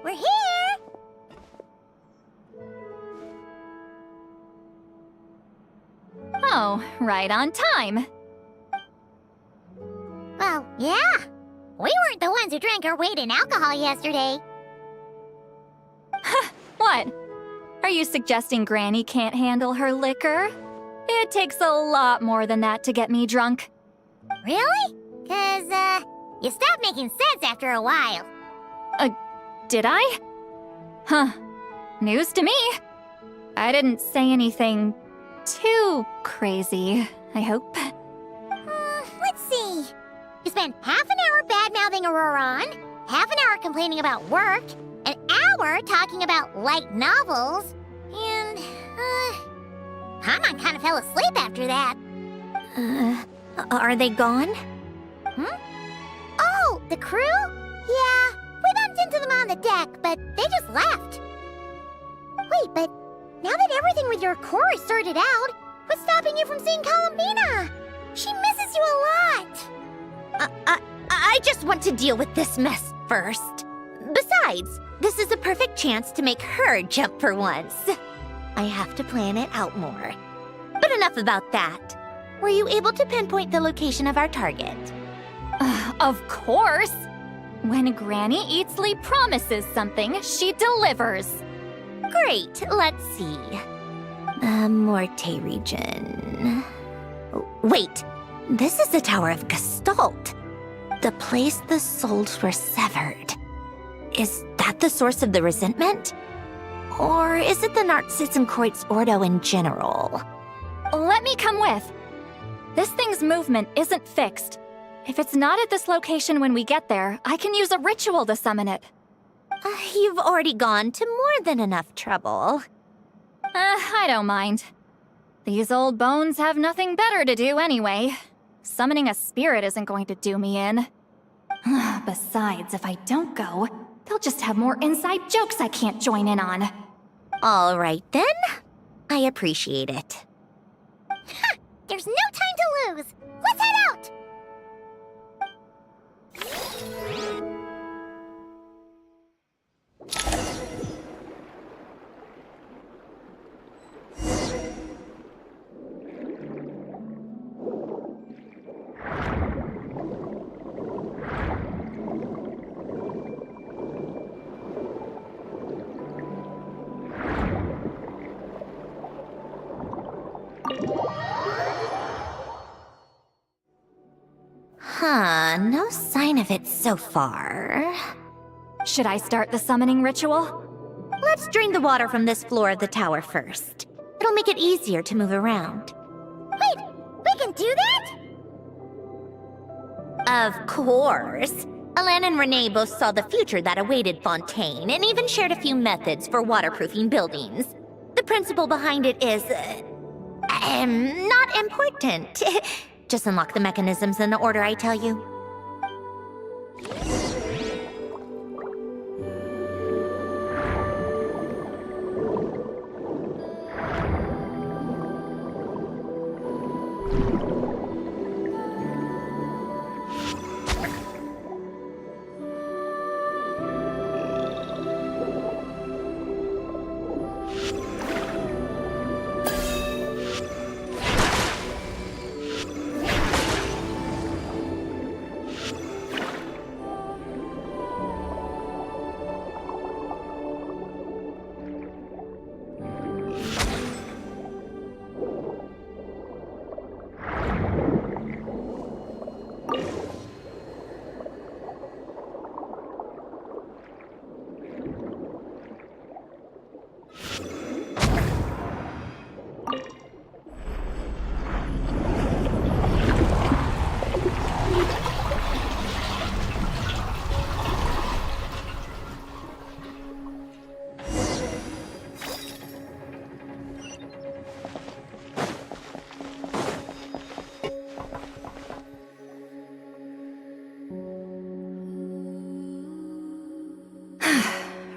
We're here! Oh, right on time. Well, yeah. We weren't the ones who drank our weight in alcohol yesterday. What? Are you suggesting Granny can't handle her liquor? It takes a lot more than that to get me drunk. Really? 'Cause, you stopped making sense after a while. Did I? Huh. News to me. I didn't say anything too crazy, I hope. Let's see. You spent half an hour bad-mouthing Auroron, half an hour complaining about work, an hour talking about light novels, and, Paimon kind of fell asleep after that. Are they gone? Oh, the crew? Yeah, we bumped into them on the deck, but they just left. Wait, but now that everything with your core is sorted out, what's stopping you from seeing Columbina? She misses you a lot. I just want to deal with this mess first. Besides, this is a perfect chance to make her jump for once. I have to plan it out more. But enough about that. Were you able to pinpoint the location of our target? Of course! When Granny Eatsley promises something, she delivers. Great, let's see. The Morte region. Wait, this is the Tower of Gestalt. The place the souls were severed. Is that the source of the resentment? Or is it the Narzizenkreuz Ordo in general? Let me come with. This thing's movement isn't fixed. If it's not at this location when we get there, I can use a ritual to summon it. You've already gone to more than enough trouble. I don't mind. These old bones have nothing better to do anyway. Summoning a spirit isn't going to do me in. Besides, if I don't go, they'll just have more inside jokes I can't join in on. All right then. I appreciate it. Ha! There's no time to lose. Let's head out! No sign of it so far. Should I start the summoning ritual? Let's drain the water from this floor of the tower first. It'll make it easier to move around. Wait, we can do that? Of course. Alan and Renee both saw the future that awaited Fontaine and even shared a few methods for waterproofing buildings. The principle behind it is... not important. Just unlock the mechanisms in the order I tell you.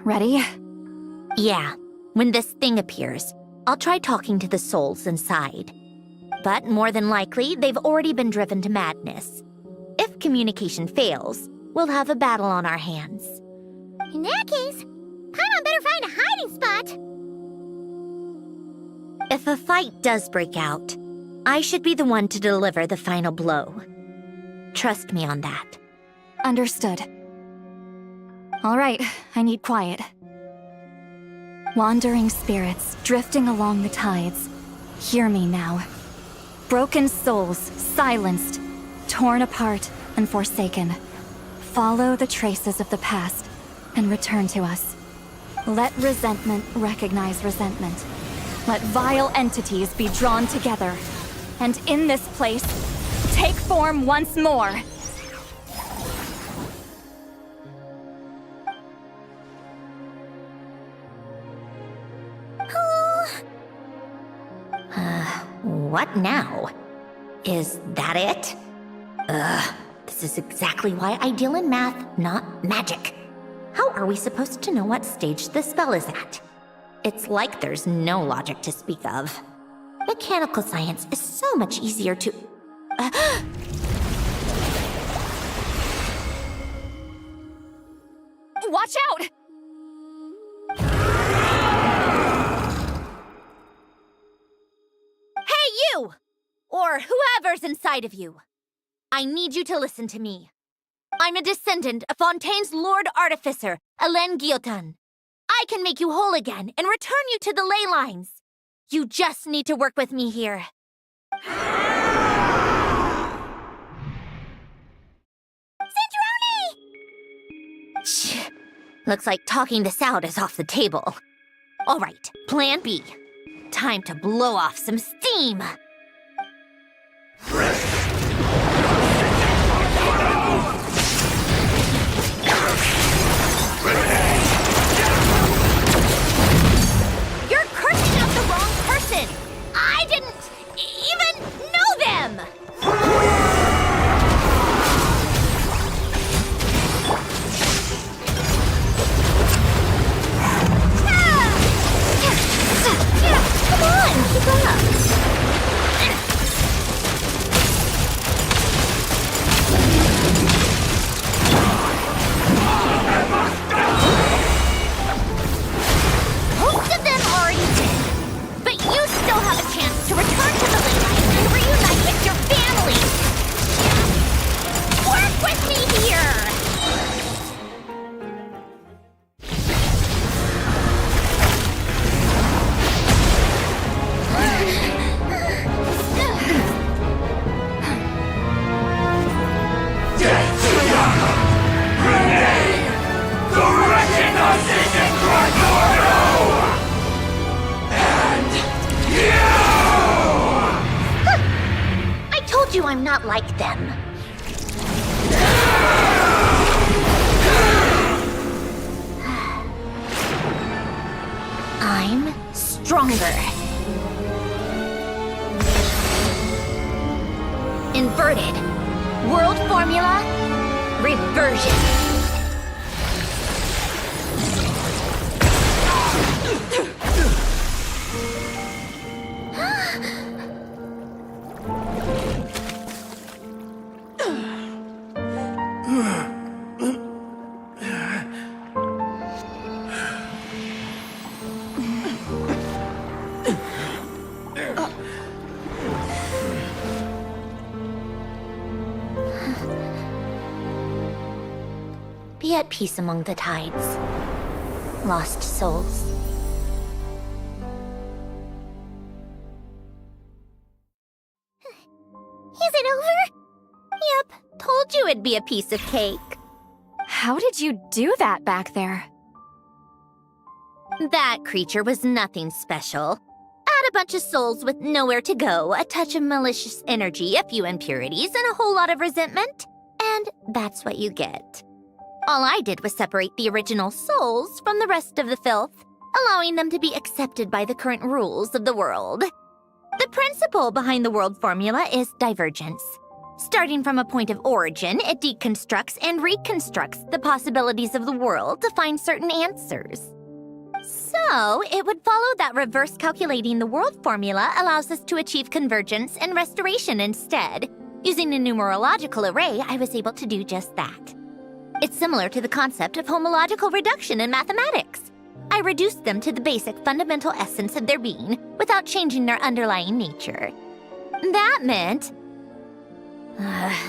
Ready? Yeah, when this thing appears, I'll try talking to the souls inside. But more than likely, they've already been driven to madness. If communication fails, we'll have a battle on our hands. In that case, Paimon better find a hiding spot. If a fight does break out, I should be the one to deliver the final blow. Trust me on that. Understood. All right, I need quiet. Wandering spirits drifting along the tides. Hear me now. Broken souls, silenced, torn apart and forsaken. Follow the traces of the past and return to us. Let resentment recognize resentment. Let vile entities be drawn together. And in this place, take form once more. What now? Is that it? This is exactly why I deal in math, not magic. How are we supposed to know what stage the spell is at? It's like there's no logic to speak of. Mechanical science is so much easier to... Watch out! Hey, you! Or whoever's inside of you. I need you to listen to me. I'm a descendant of Fontaine's Lord Artificer, Hélène Guillotin. I can make you whole again and return you to the ley lines. You just need to work with me here. Shh. Looks like talking this out is off the table. All right, plan B. Time to blow off some steam. You're cursing out the wrong person! I didn't even know them! Come on, keep up! Most of them already did, but you still have a chance to return to the ley lines and reunite with your family. Work with me here! I told you I'm not like them. I'm stronger. Inverted. World formula. Reversion. Be at peace among the tides. Lost souls. Is it over? Yep, told you it'd be a piece of cake. How did you do that back there? That creature was nothing special. Add a bunch of souls with nowhere to go, a touch of malicious energy, a few impurities, and a whole lot of resentment. And that's what you get. All I did was separate the original souls from the rest of the filth, allowing them to be accepted by the current rules of the world. The principle behind the world formula is divergence. Starting from a point of origin, it deconstructs and reconstructs the possibilities of the world to find certain answers. So, it would follow that reverse calculating the world formula allows us to achieve convergence and restoration instead. Using a numerological array, I was able to do just that. It's similar to the concept of homological reduction in mathematics. I reduced them to the basic fundamental essence of their being without changing their underlying nature. That meant...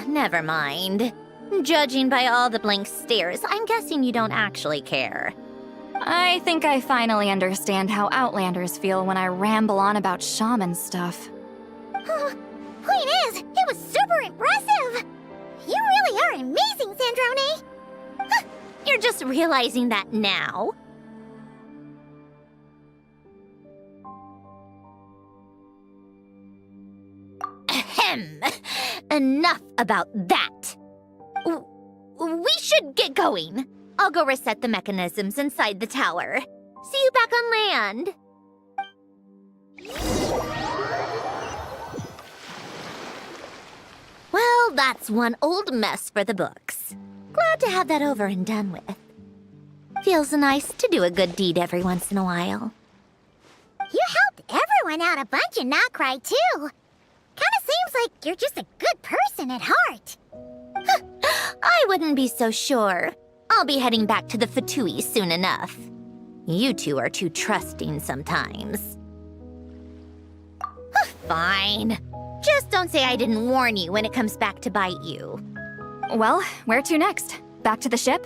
never mind. Judging by all the blank stares, I'm guessing you don't actually care. I think I finally understand how Outlanders feel when I ramble on about shaman stuff. Point is, it was super impressive! You really are amazing, Sandrone! You're just realizing that now? Ahem. Enough about that. We should get going. I'll go reset the mechanisms inside the tower. See you back on land. Well, that's one old mess for the books. Glad to have that over and done with. Feels nice to do a good deed every once in a while. You helped everyone out a bunch and not cry, too. Kinda seems like you're just a good person at heart. I wouldn't be so sure. I'll be heading back to the Fatui soon enough. You two are too trusting sometimes. Fine. Just don't say I didn't warn you when it comes back to bite you. Well, where to next? Back to the ship?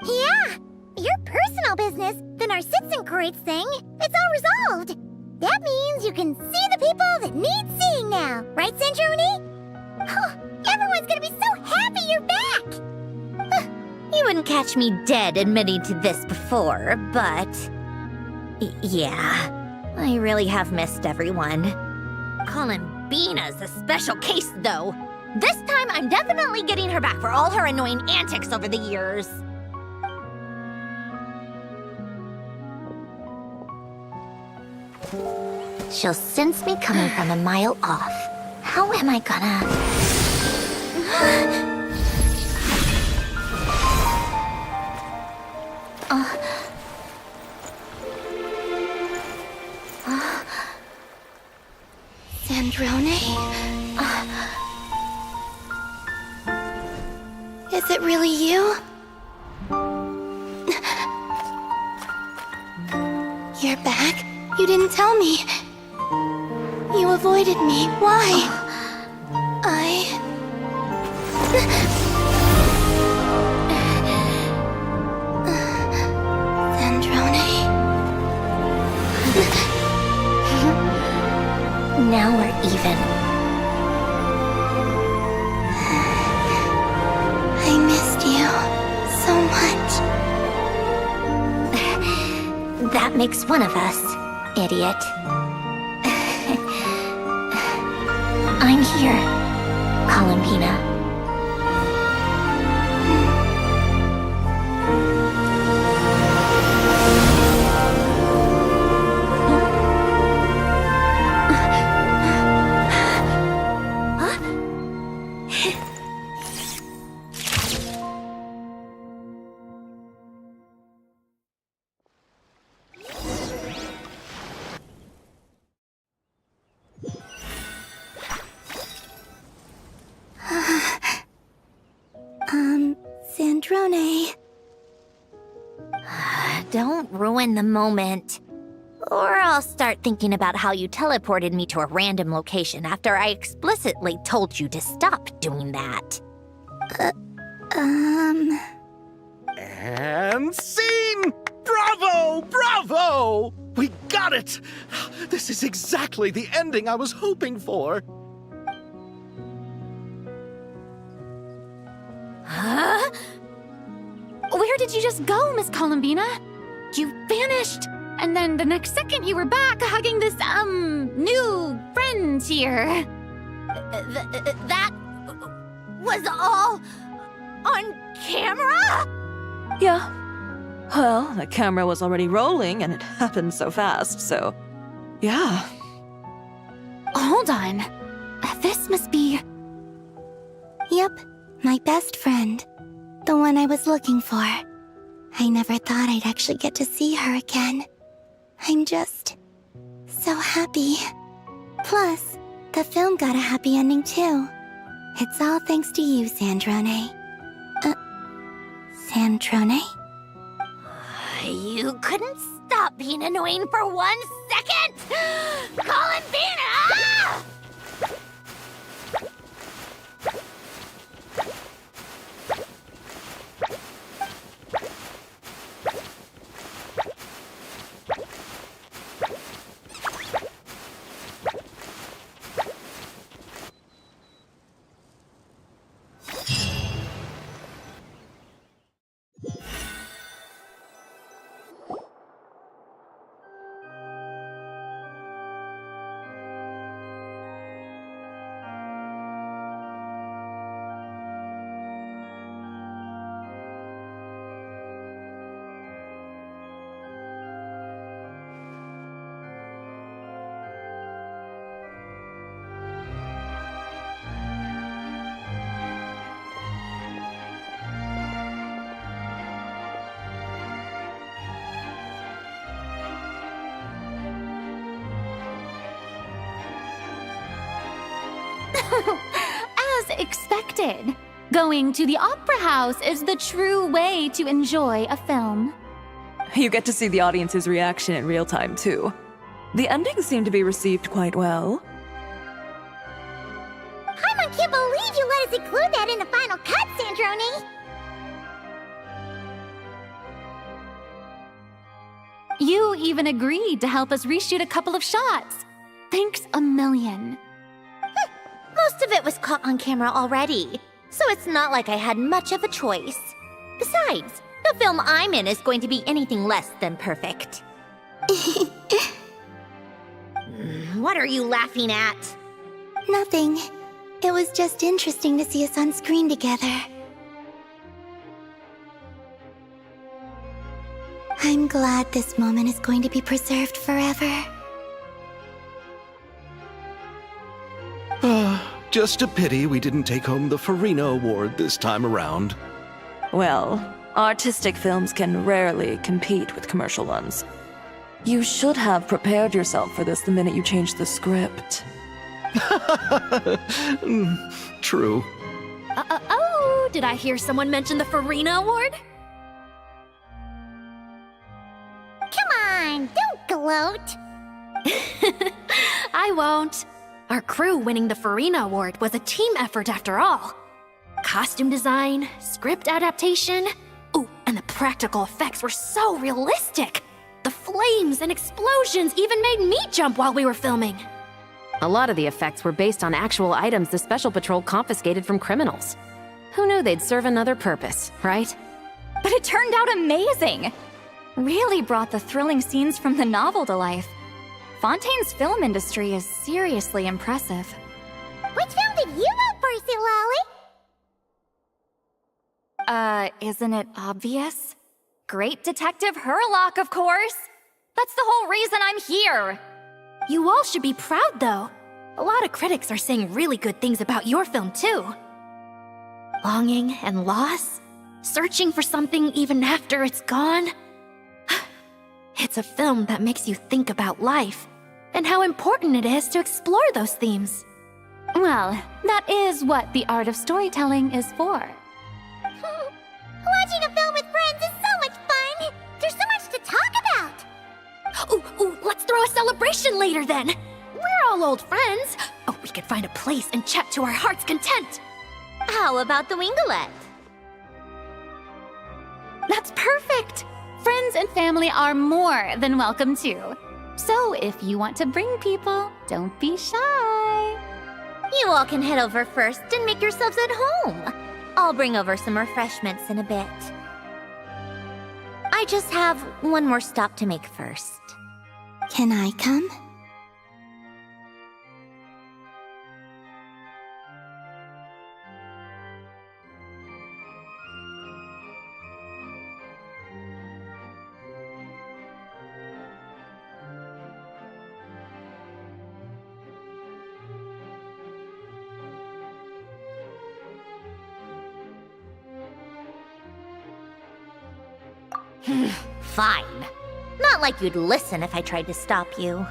Yeah, your personal business, the Narcitsan thing, it's all resolved. That means you can see the people that need seeing now, right, Sandrone? Oh, everyone's gonna be so happy you're back! You wouldn't catch me dead admitting to this before, but... yeah, I really have missed everyone. Columbina's a special case, though. This time, I'm definitely getting her back for all her annoying antics over the years. She'll sense me coming from a mile off. How am I gonna... Sandrone? Is it really you? You're back? You didn't tell me. You avoided me. Why? Sandrone? Now we're even. I missed you so much. That makes one of us, idiot. I'm here, Columbina. Sandrone. Don't ruin the moment. Or I'll start thinking about how you teleported me to a random location after I explicitly told you to stop doing that. And scene! Bravo! Bravo! We got it! This is exactly the ending I was hoping for. Huh? Where did you just go, Miss Columbina? You vanished! And then the next second you were back hugging this, new friend here. That was all on camera? Yeah. Well, the camera was already rolling and it happened so fast, so... yeah. Hold on. This must be... Yep, my best friend. The one I was looking for. I never thought I'd actually get to see her again. I'm just... so happy. Plus, the film got a happy ending too. It's all thanks to you, Sandrone. Sandrone? You couldn't stop being annoying for 1 second! Colin Bean! Ah! As expected, going to the opera house is the true way to enjoy a film. You get to see the audience's reaction in real time, too. The endings seem to be received quite well. I can't believe you let us include that in the final cut, Sandrone! You even agreed to help us reshoot a couple of shots. Thanks a million. Most of it was caught on camera already, so it's not like I had much of a choice. Besides, the film I'm in is going to be anything less than perfect. What are you laughing at? Nothing. It was just interesting to see us on screen together. I'm glad this moment is going to be preserved forever. Just a pity we didn't take home the Farina Award this time around. Well, artistic films can rarely compete with commercial ones. You should have prepared yourself for this the minute you changed the script. True. Oh, did I hear someone mention the Farina Award? Come on, don't gloat! I won't. Our crew winning the Farina Award was a team effort after all. Costume design, script adaptation. Ooh, and the practical effects were so realistic. The flames and explosions even made me jump while we were filming. A lot of the effects were based on actual items the Special Patrol confiscated from criminals. Who knew they'd serve another purpose, right? But it turned out amazing! Really brought the thrilling scenes from the novel to life. Fontaine's film industry is seriously impressive. Which film did you vote for, Silali? Isn't it obvious? Great Detective Herlock, of course! That's the whole reason I'm here! You all should be proud, though. A lot of critics are saying really good things about your film, too. Longing and loss? Searching for something even after it's gone? It's a film that makes you think about life and how important it is to explore those themes. Well, that is what the art of storytelling is for. Watching a film with friends is so much fun! There's so much to talk about! Ooh, let's throw a celebration later then! We're all old friends! Oh, we could find a place and chat to our heart's content! How about the Winglet? That's perfect! Friends and family are more than welcome too. So if you want to bring people, don't be shy. You all can head over first and make yourselves at home. I'll bring over some refreshments in a bit. I just have one more stop to make first. Can I come? Fine. Not like you'd listen if I tried to stop you.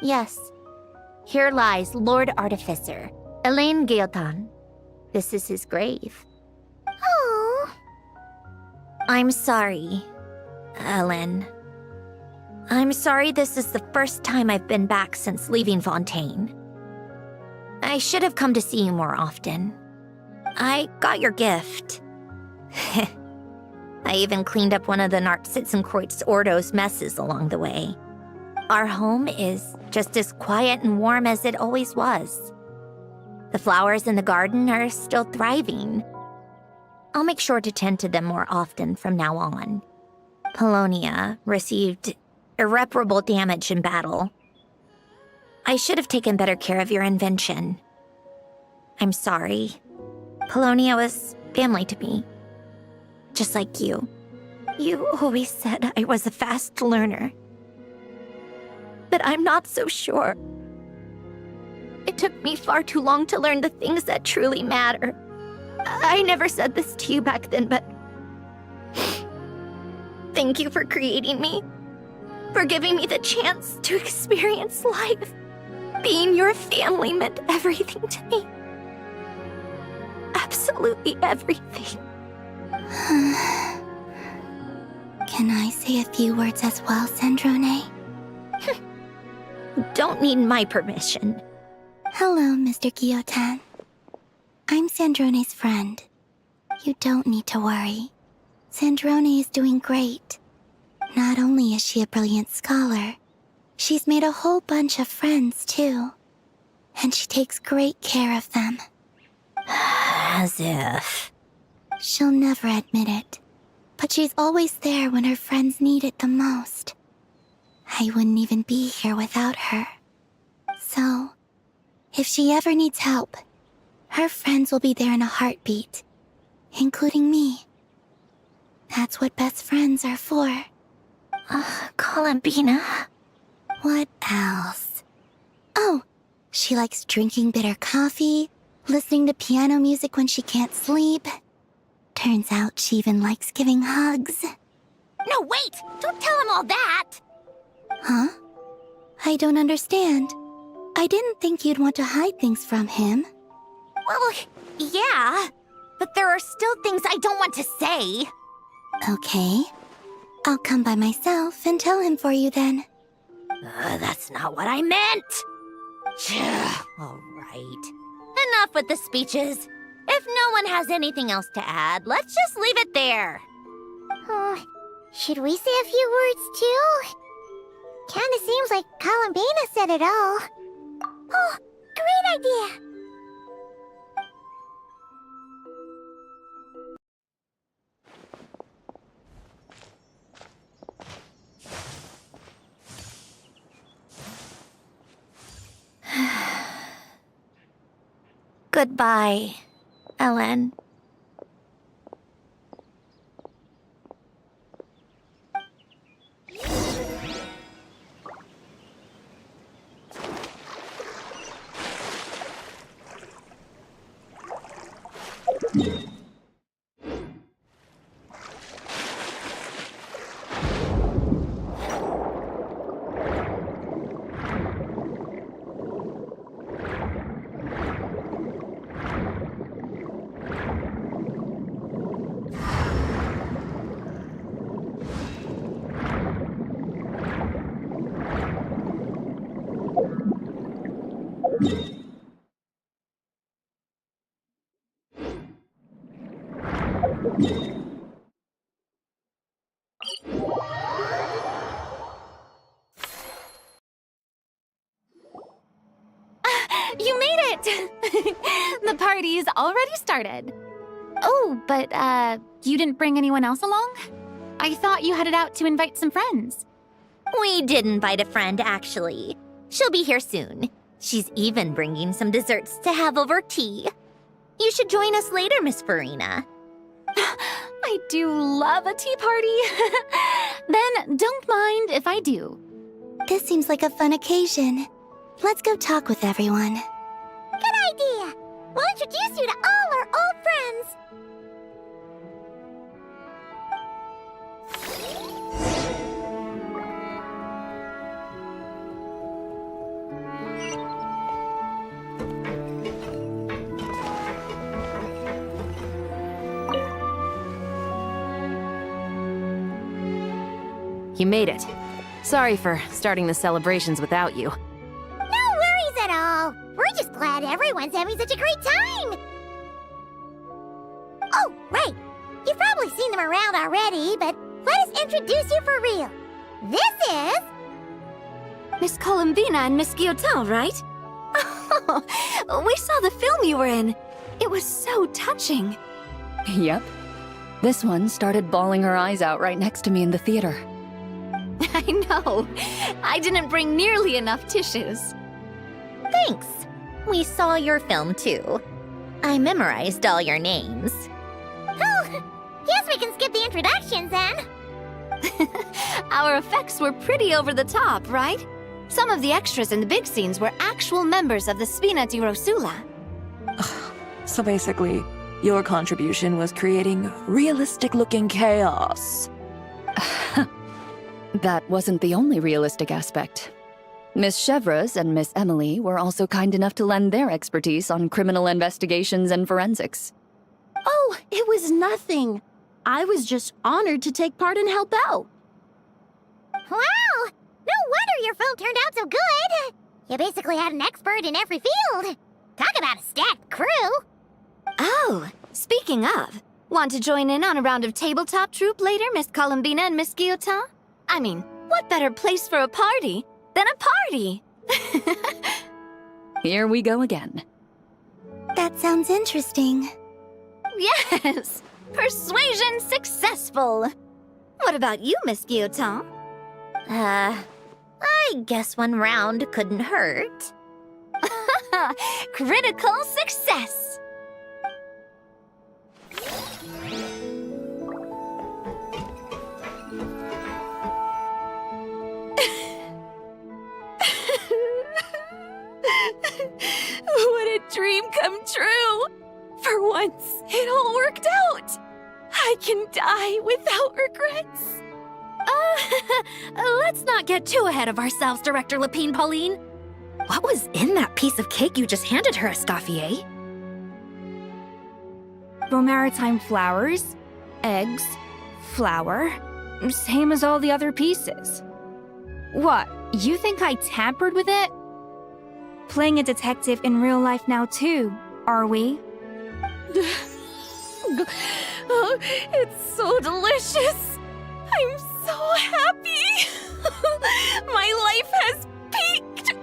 Yes. Here lies Lord Artificer, Elaine Gaeltan. This is his grave. Oh. I'm sorry, Ellen. I'm sorry this is the first time I've been back since leaving Fontaine. I should have come to see you more often. I got your gift. I even cleaned up one of the Nartsitzenkreuz Ordo's messes along the way. Our home is just as quiet and warm as it always was. The flowers in the garden are still thriving. I'll make sure to tend to them more often from now on. Polonia received irreparable damage in battle. I should have taken better care of your invention. I'm sorry. Polonia was family to me. Just like you. You always said I was a fast learner. But I'm not so sure. It took me far too long to learn the things that truly matter. I never said this to you back then, but thank you for creating me, for giving me the chance to experience life. Being your family meant everything to me. Absolutely everything. Can I say a few words as well, Sandrone? Don't need my permission. Hello, Mr. Guillotin. I'm Sandrone's friend. You don't need to worry. Sandrone is doing great. Not only is she a brilliant scholar, she's made a whole bunch of friends, too. And she takes great care of them. As if. She'll never admit it, but she's always there when her friends need it the most. I wouldn't even be here without her. So, if she ever needs help, her friends will be there in a heartbeat, including me. That's what best friends are for. Columbina. What else? Oh, she likes drinking bitter coffee, listening to piano music when she can't sleep. Turns out she even likes giving hugs. No, wait! Don't tell him all that! Huh? I don't understand. I didn't think you'd want to hide things from him. Well, yeah. But there are still things I don't want to say. Okay. I'll come by myself and tell him for you then. That's not what I meant! All right. Enough with the speeches. If no one has anything else to add, let's just leave it there. Should we say a few words too? Kinda seems like Columbina said it all. Oh, great idea! Goodbye, Ellen. You made it! The party's already started. Oh, but, you didn't bring anyone else along? I thought you headed out to invite some friends. We did invite a friend, actually. She'll be here soon. She's even bringing some desserts to have over tea. You should join us later, Miss Farina. I do love a tea party. Then don't mind if I do. This seems like a fun occasion. Let's go talk with everyone. Good idea! We'll introduce you to all our old friends. You made it. Sorry for starting the celebrations without you. No worries at all. We're just glad everyone's having such a great time. Oh, right. You've probably seen them around already, but let us introduce you for real. This is... Miss Columbina and Miss Guillotin, right? Oh, we saw the film you were in. It was so touching. Yep. This one started bawling her eyes out right next to me in the theater. I know. I didn't bring nearly enough tissues. Thanks. We saw your film, too. I memorized all your names. Oh, guess we can skip the introductions, then. Our effects were pretty over the top, right? Some of the extras in the big scenes were actual members of the Spina di Rosula. So basically, your contribution was creating realistic-looking chaos. That wasn't the only realistic aspect. Miss Chevreuse and Miss Emily were also kind enough to lend their expertise on criminal investigations and forensics. Oh, it was nothing. I was just honored to take part and help out. Wow! No wonder your film turned out so good! You basically had an expert in every field. Talk about a stacked crew! Oh, speaking of, want to join in on a round of tabletop troupe later, Miss Columbina and Miss Guillotin? I mean, what better place for a party than a party? Here we go again. That sounds interesting. Yes! Persuasion successful! What about you, Miss Guillotin? I guess one round couldn't hurt. Critical success! What a dream come true! For once, it all worked out! I can die without regrets. Let's not get too ahead of ourselves, Director Lapine Pauline. What was in that piece of cake you just handed her, Escoffier? Maritime flowers, eggs, flour, same as all the other pieces. What, you think I tampered with it? Playing a detective in real life now too, are we? Oh, it's so delicious! I'm so happy! My life has peaked!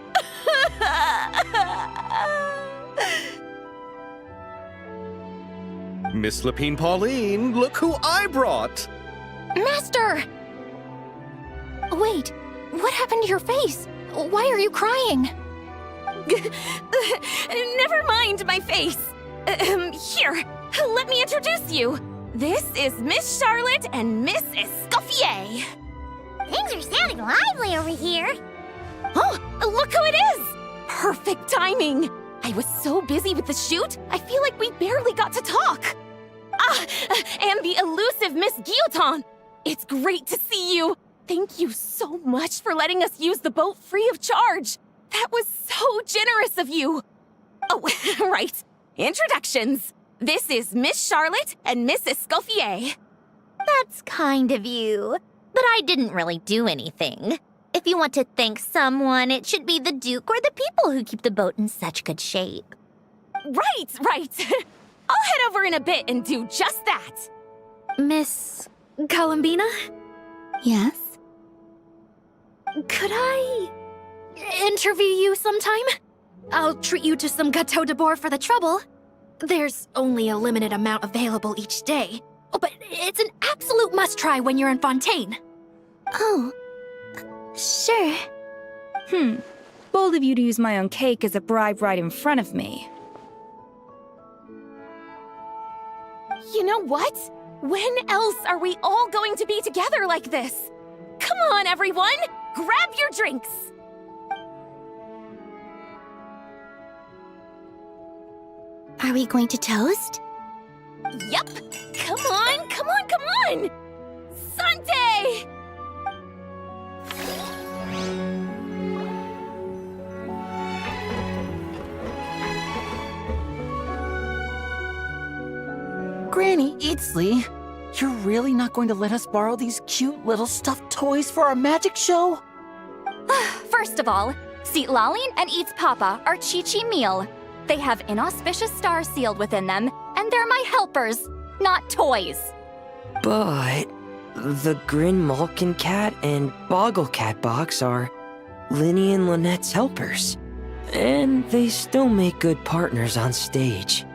Miss Lapine Pauline, look who I brought! Master! Wait, what happened to your face? Why are you crying? Never mind my face. Here, let me introduce you. This is Miss Charlotte and Miss Escoffier. Things are sounding lively over here. Oh, look who it is! Perfect timing. I was so busy with the shoot, I feel like we barely got to talk. And the elusive Miss Guillotin. It's great to see you. Thank you so much for letting us use the boat free of charge. That was so generous of you. Oh, right. Introductions. This is Miss Charlotte and Miss Escoffier. That's kind of you. But I didn't really do anything. If you want to thank someone, it should be the Duke or the people who keep the boat in such good shape. Right. I'll head over in a bit and do just that. Miss Columbina? Yes? Could I interview you sometime? I'll treat you to some gâteau de bord for the trouble. There's only a limited amount available each day. Oh, but it's an absolute must-try when you're in Fontaine. Oh, sure. Bold of you to use my own cake as a bribe right in front of me. You know what? When else are we all going to be together like this? Come on, everyone! Grab your drinks! Are we going to toast? Yup! Come on! Sante! Granny Eatsley, you're really not going to let us borrow these cute little stuffed toys for our magic show? First of all, Seat Laline and Eats Papa are Chi-Chi meal. They have inauspicious stars sealed within them, and they're my helpers, not toys. But the Grin Malkin Cat and Boggle Cat box are Linny and Lynette's helpers. And they still make good partners on stage.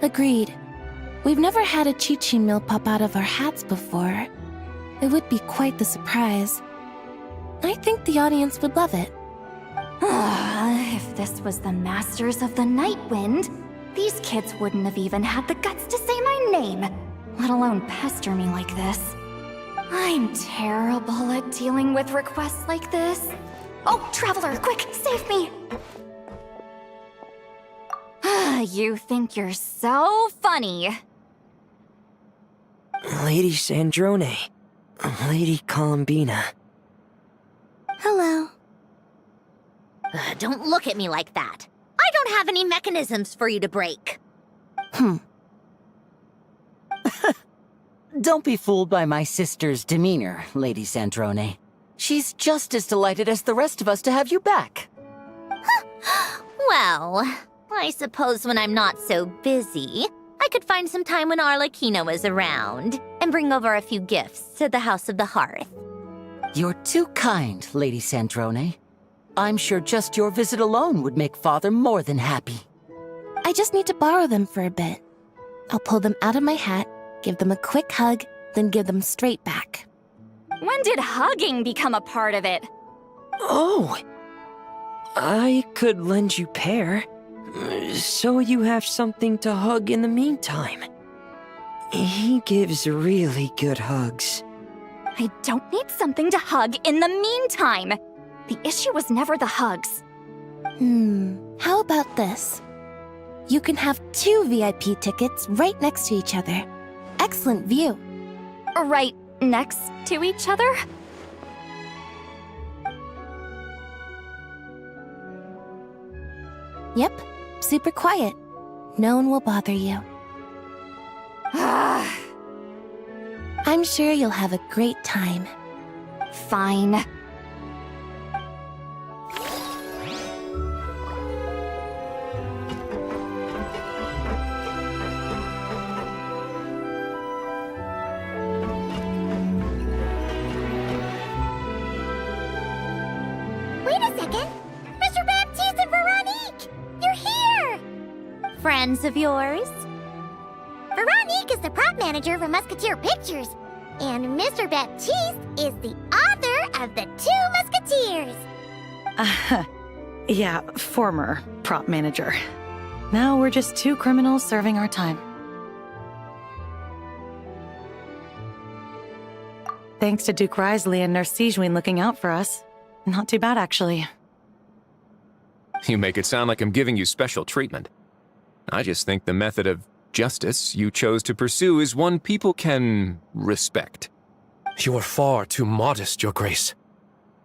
Agreed. We've never had a Chi-Chi meal pop out of our hats before. It would be quite the surprise. I think the audience would love it. If this was the Masters of the Night Wind, these kids wouldn't have even had the guts to say my name, let alone pester me like this. I'm terrible at dealing with requests like this. Oh, Traveler, quick, save me! You think you're so funny. Lady Sandrone, Lady Columbina. Hello. Don't look at me like that. I don't have any mechanisms for you to break. Don't be fooled by my sister's demeanor, Lady Sandrone. She's just as delighted as the rest of us to have you back. Well, I suppose when I'm not so busy, I could find some time when Arlecchino is around and bring over a few gifts to the House of the Hearth. You're too kind, Lady Sandrone. I'm sure just your visit alone would make Father more than happy. I just need to borrow them for a bit. I'll pull them out of my hat, give them a quick hug, then give them straight back. When did hugging become a part of it? Oh! I could lend you pair, so you have something to hug in the meantime. He gives really good hugs. I don't need something to hug in the meantime. The issue was never the hugs. How about this? You can have 2 VIP tickets right next to each other. Excellent view. Right next to each other? Yep, super quiet. No one will bother you. I'm sure you'll have a great time. Fine. Wait a second! Mr. Baptiste and Veronique! You're here! Friends of yours? Veronique is the prop manager for Musketeer Pictures, and Mr. Baptiste is the author of The Two Musketeers. Yeah, former prop manager. Now we're just 2 criminals serving our time. Thanks to Duke Risley and Nurse Sigewin looking out for us. Not too bad, actually. You make it sound like I'm giving you special treatment. I just think the method of justice you chose to pursue is one people can respect. You are far too modest, Your Grace.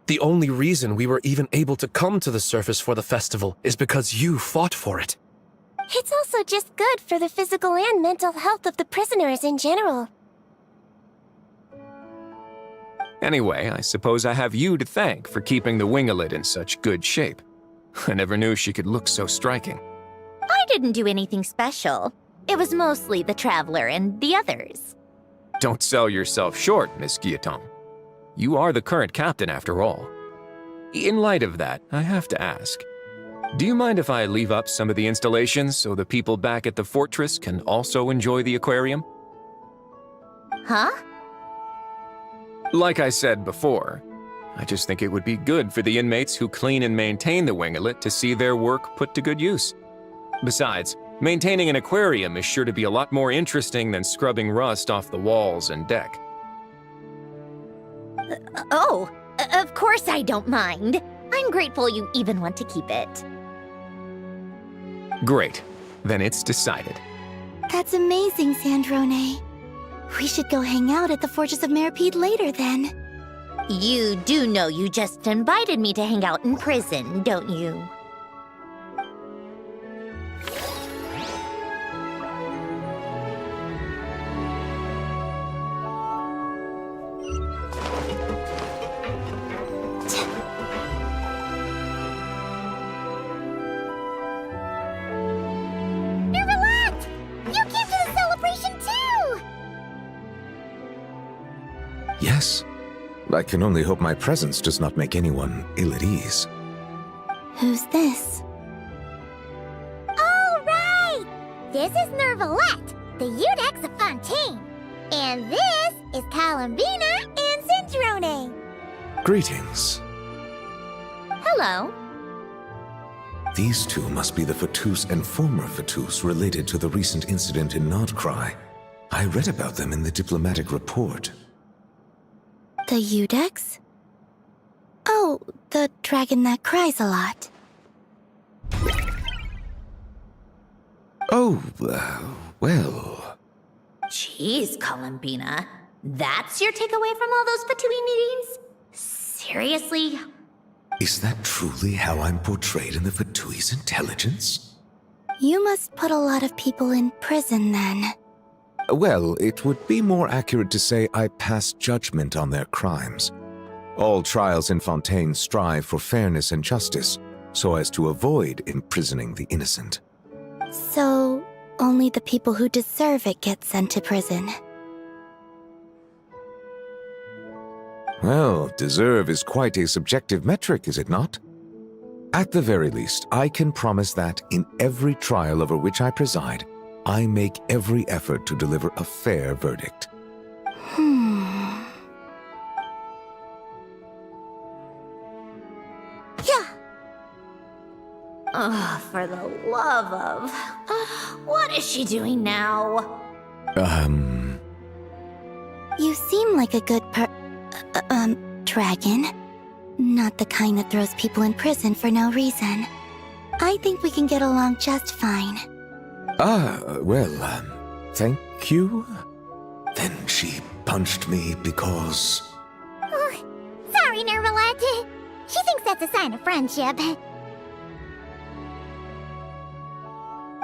The only reason we were even able to come to the surface for the festival is because you fought for it. It's also just good for the physical and mental health of the prisoners in general. Anyway, I suppose I have you to thank for keeping the Wingalet in such good shape. I never knew she could look so striking. I didn't do anything special. It was mostly the Traveler and the others. Don't sell yourself short, Miss Guillotin. You are the current captain, after all. In light of that, I have to ask, do you mind if I leave up some of the installations so the people back at the fortress can also enjoy the aquarium? Huh? Like I said before, I just think it would be good for the inmates who clean and maintain the Wingalet to see their work put to good use. Besides, maintaining an aquarium is sure to be a lot more interesting than scrubbing rust off the walls and deck. Of course I don't mind. I'm grateful you even want to keep it. Great. Then it's decided. That's amazing, Sandrone. We should go hang out at the Fortress of Meripede later, then. You do know you just invited me to hang out in prison, don't you? Nervalette! You came to the celebration too! Yes. I can only hope my presence does not make anyone ill at ease. Who's this? All right! This is Nervalette, the Eudex of Fontaine. And this is Columbina and Sandrone. Greetings. Hello. These two must be the Fatus and former Fatus related to the recent incident in Nodcry. I read about them in the diplomatic report. The Eudex? Oh, the dragon that cries a lot. Oh, well... Jeez, Columbina. That's your takeaway from all those Fatui meetings? Seriously? Is that truly how I'm portrayed in the Fatui's intelligence? You must put a lot of people in prison then. Well, it would be more accurate to say I pass judgment on their crimes. All trials in Fontaine strive for fairness and justice, so as to avoid imprisoning the innocent. So, only the people who deserve it get sent to prison. Well, deserve is quite a subjective metric, is it not? At the very least, I can promise that in every trial over which I preside, I make every effort to deliver a fair verdict. Yeah. Oh, for the love of... what is she doing now? You seem like a good dragon. Not the kind that throws people in prison for no reason. I think we can get along just fine. Thank you? Then she punched me because... Oh, sorry, Nervalette. She thinks that's a sign of friendship.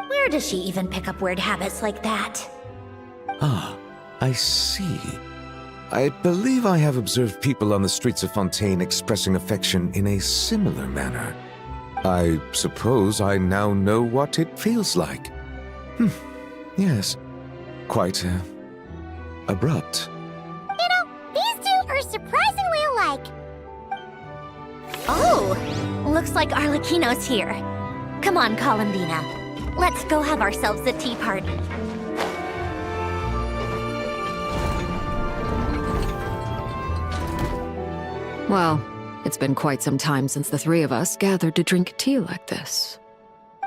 Where does she even pick up weird habits like that? Ah, I see. I believe I have observed people on the streets of Fontaine expressing affection in a similar manner. I suppose I now know what it feels like. Yes. Quite, abrupt. You know, these two are surprisingly alike. Oh, looks like Arlecchino's here. Come on, Columbina. Let's go have ourselves a tea party. Well, it's been quite some time since the three of us gathered to drink tea like this.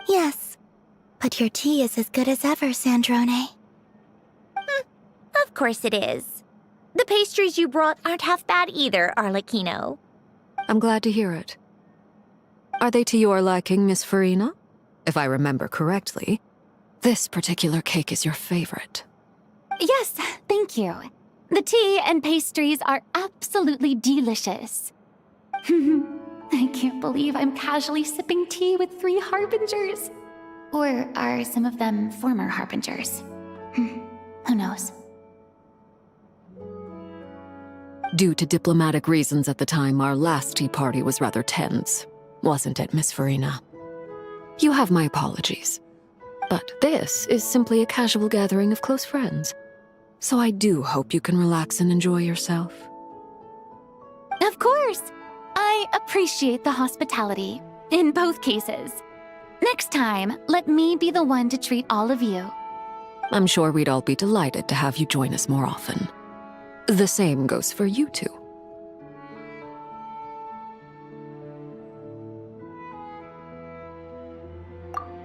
Yes, but your tea is as good as ever, Sandrone. Of course it is. The pastries you brought aren't half bad either, Arlecchino. I'm glad to hear it. Are they to your liking, Miss Farina? If I remember correctly, this particular cake is your favorite. Yes, thank you. The tea and pastries are absolutely delicious. I can't believe I'm casually sipping tea with 3 harbingers. Or are some of them former harbingers? Who knows? Due to diplomatic reasons at the time, our last tea party was rather tense, wasn't it, Miss Farina? You have my apologies. But this is simply a casual gathering of close friends. So I do hope you can relax and enjoy yourself. Of course! I appreciate the hospitality, in both cases. Next time, let me be the one to treat all of you. I'm sure we'd all be delighted to have you join us more often. The same goes for you two.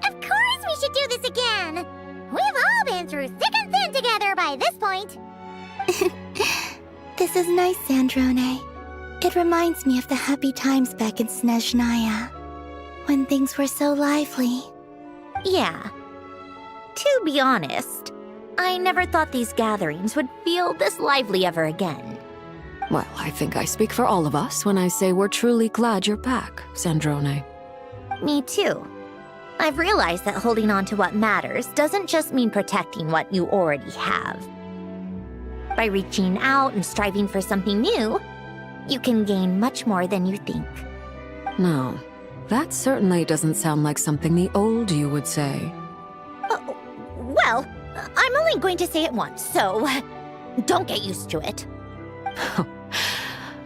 Of course we should do this again! We've all been through thick and thin together by this point. This is nice, Sandrone. It reminds me of the happy times back in Snezhnaya, when things were so lively. Yeah. To be honest, I never thought these gatherings would feel this lively ever again. Well, I think I speak for all of us when I say we're truly glad you're back, Sandrone. Me too. I've realized that holding on to what matters doesn't just mean protecting what you already have. By reaching out and striving for something new, you can gain much more than you think. No, that certainly doesn't sound like something the old you would say. Well, I'm only going to say it once, so don't get used to it.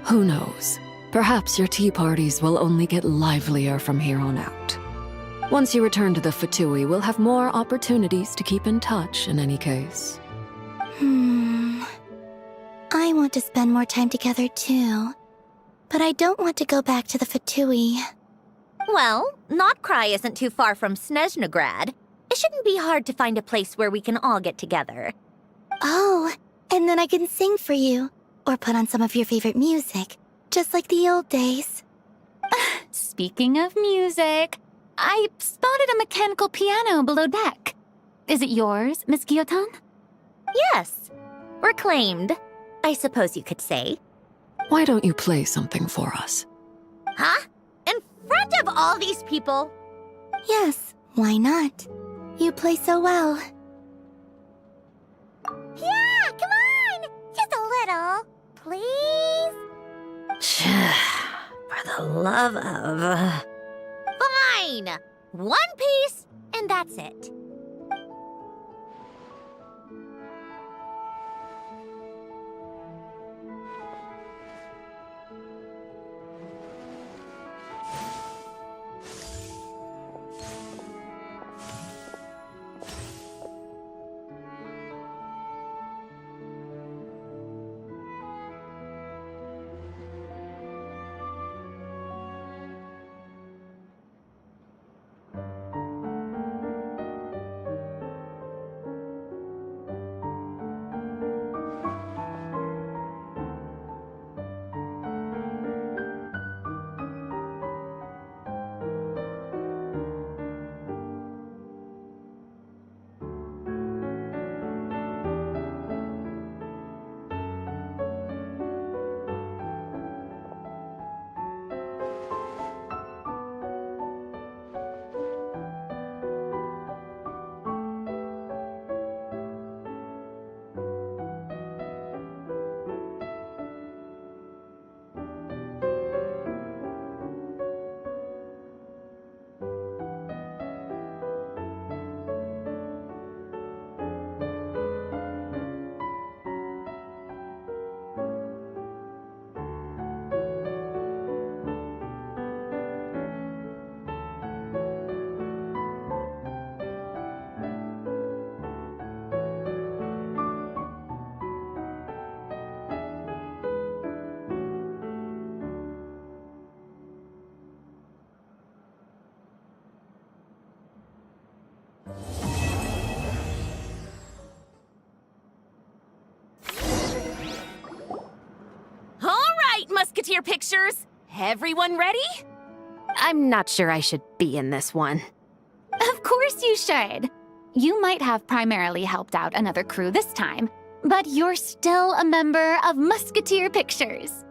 Who knows? Perhaps your tea parties will only get livelier from here on out. Once you return to the Fatui, we'll have more opportunities to keep in touch in any case. I want to spend more time together too. But I don't want to go back to the Fatui. Well, Notcry isn't too far from Snezhnograd. It shouldn't be hard to find a place where we can all get together. Oh, and then I can sing for you. Or put on some of your favorite music. Just like the old days. Speaking of music, I spotted a mechanical piano below deck. Is it yours, Miss Guillotin? Yes. Reclaimed, I suppose you could say. Why don't you play something for us? Huh? front of all these people? Yes, why not? You play so well. Yeah, come on! Just a little, please? For the love of... Fine! One piece, and that's it. Musketeer Pictures! Everyone ready? I'm not sure I should be in this one. Of course you should. You might have primarily helped out another crew this time, but you're still a member of Musketeer Pictures.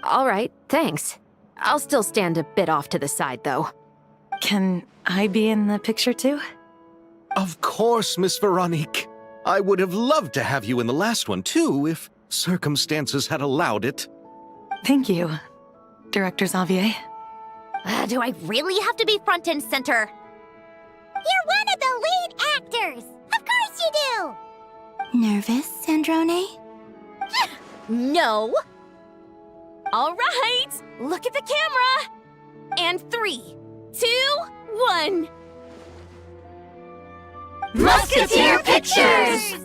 All right, thanks. I'll still stand a bit off to the side, though. Can I be in the picture too? Of course, Miss Veronique. I would have loved to have you in the last one, too, if circumstances had allowed it. Thank you, Director Xavier. Do I really have to be front and center? You're one of the lead actors! Of course you do! Nervous, Sandrone? No! All right, look at the camera! And 3, 2, 1... Musketeer Pictures!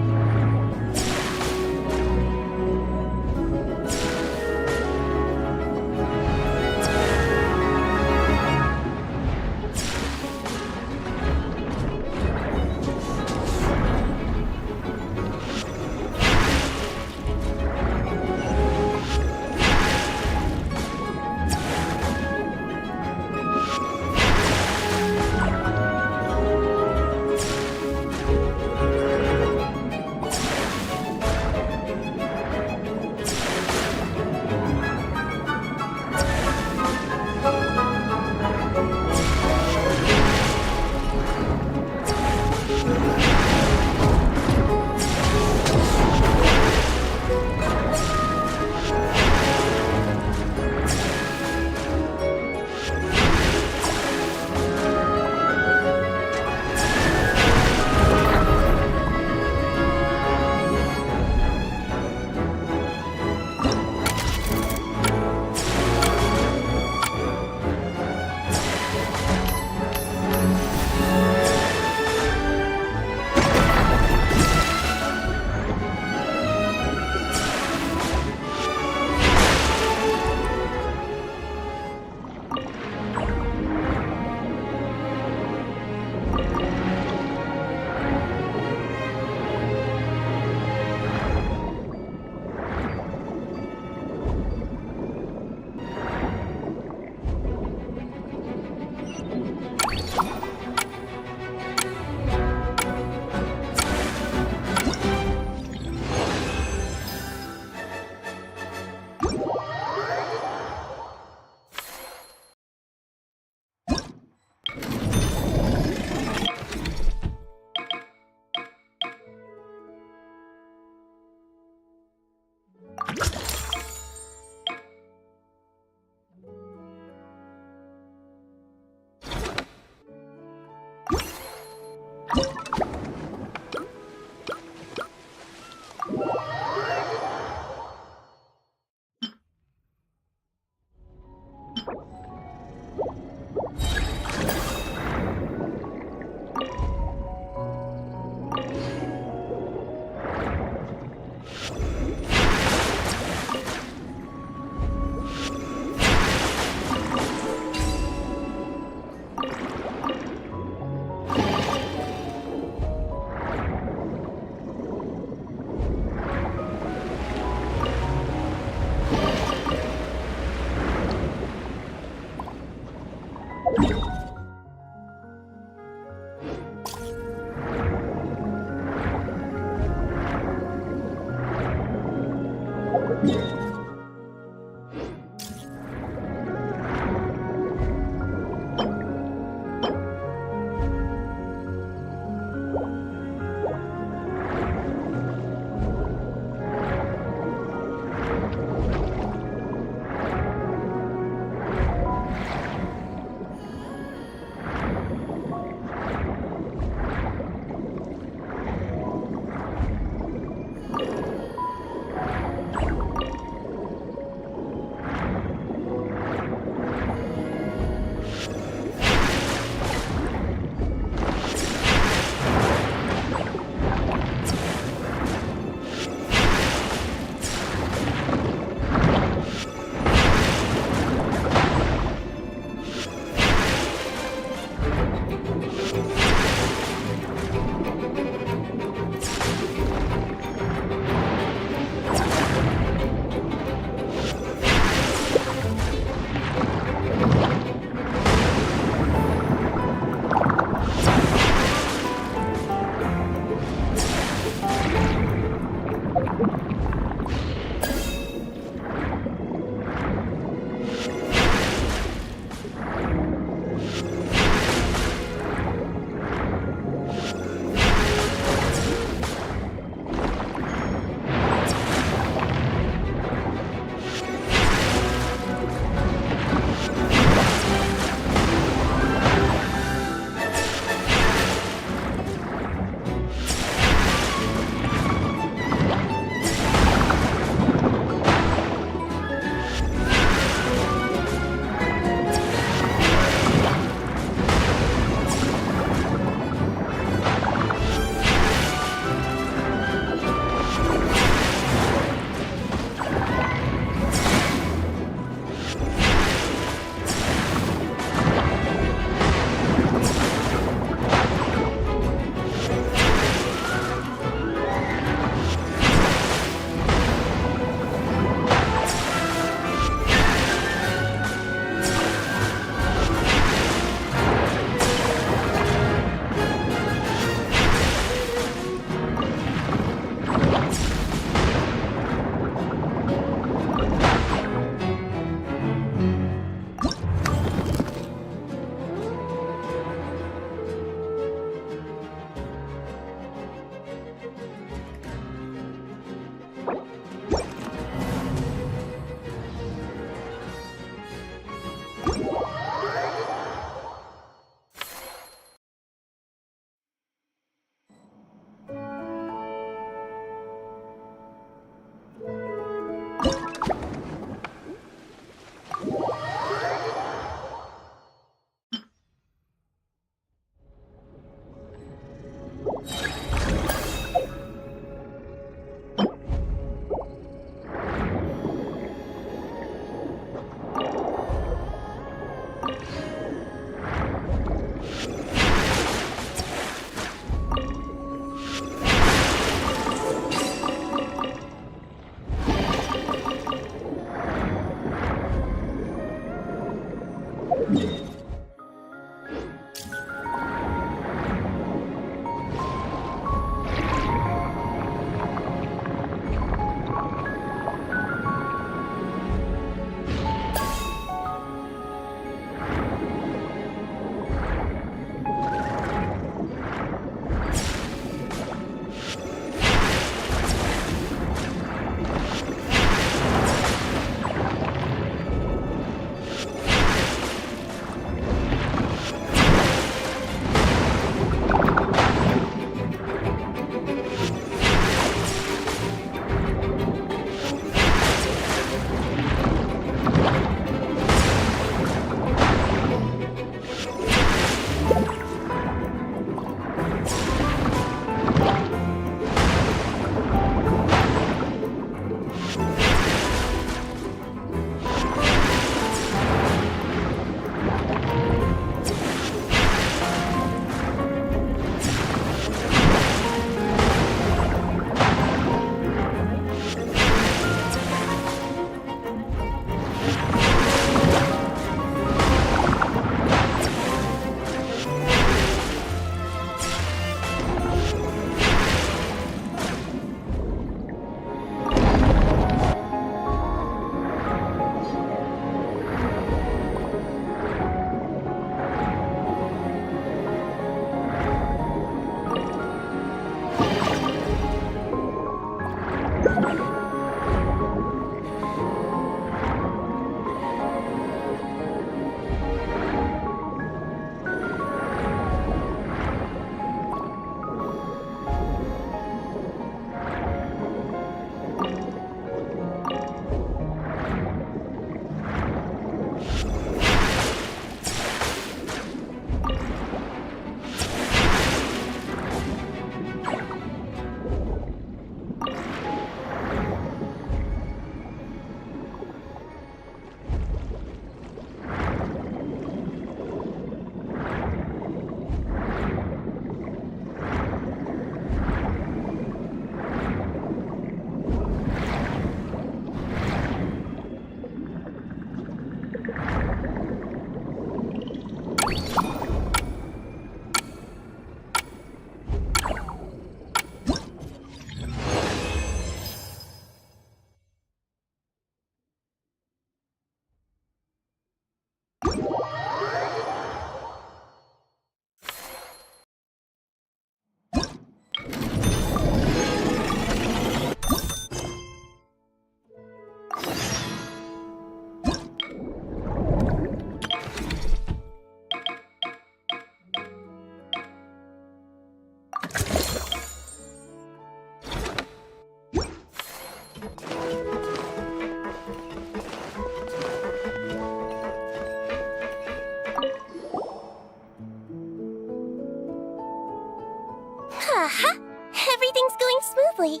Everything's going smoothly.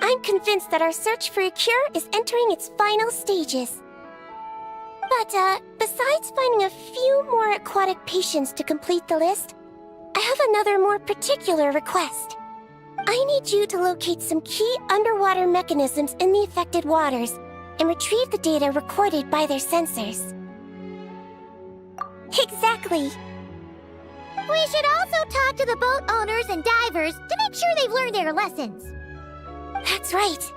I'm convinced that our search for a cure is entering its final stages. But, besides finding a few more aquatic patients to complete the list, I have another more particular request. I need you to locate some key underwater mechanisms in the affected waters and retrieve the data recorded by their sensors. Exactly. We should also talk to the boat owners and divers to make sure they've learned their lessons. That's right.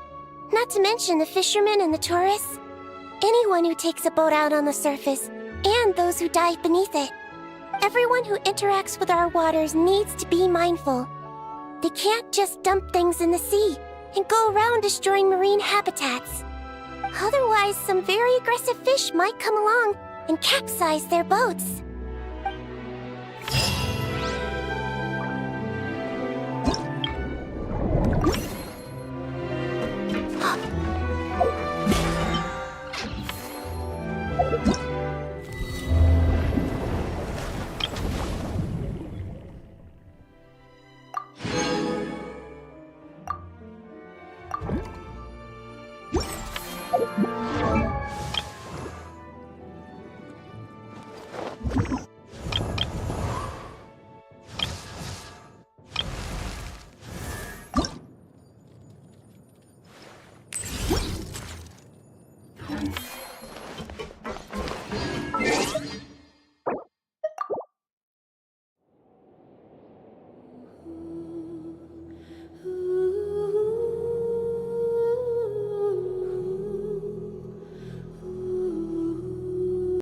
Not to mention the fishermen and the tourists. Anyone who takes a boat out on the surface, and those who dive beneath it. Everyone who interacts with our waters needs to be mindful. They can't just dump things in the sea and go around destroying marine habitats. Otherwise, some very aggressive fish might come along and capsize their boats.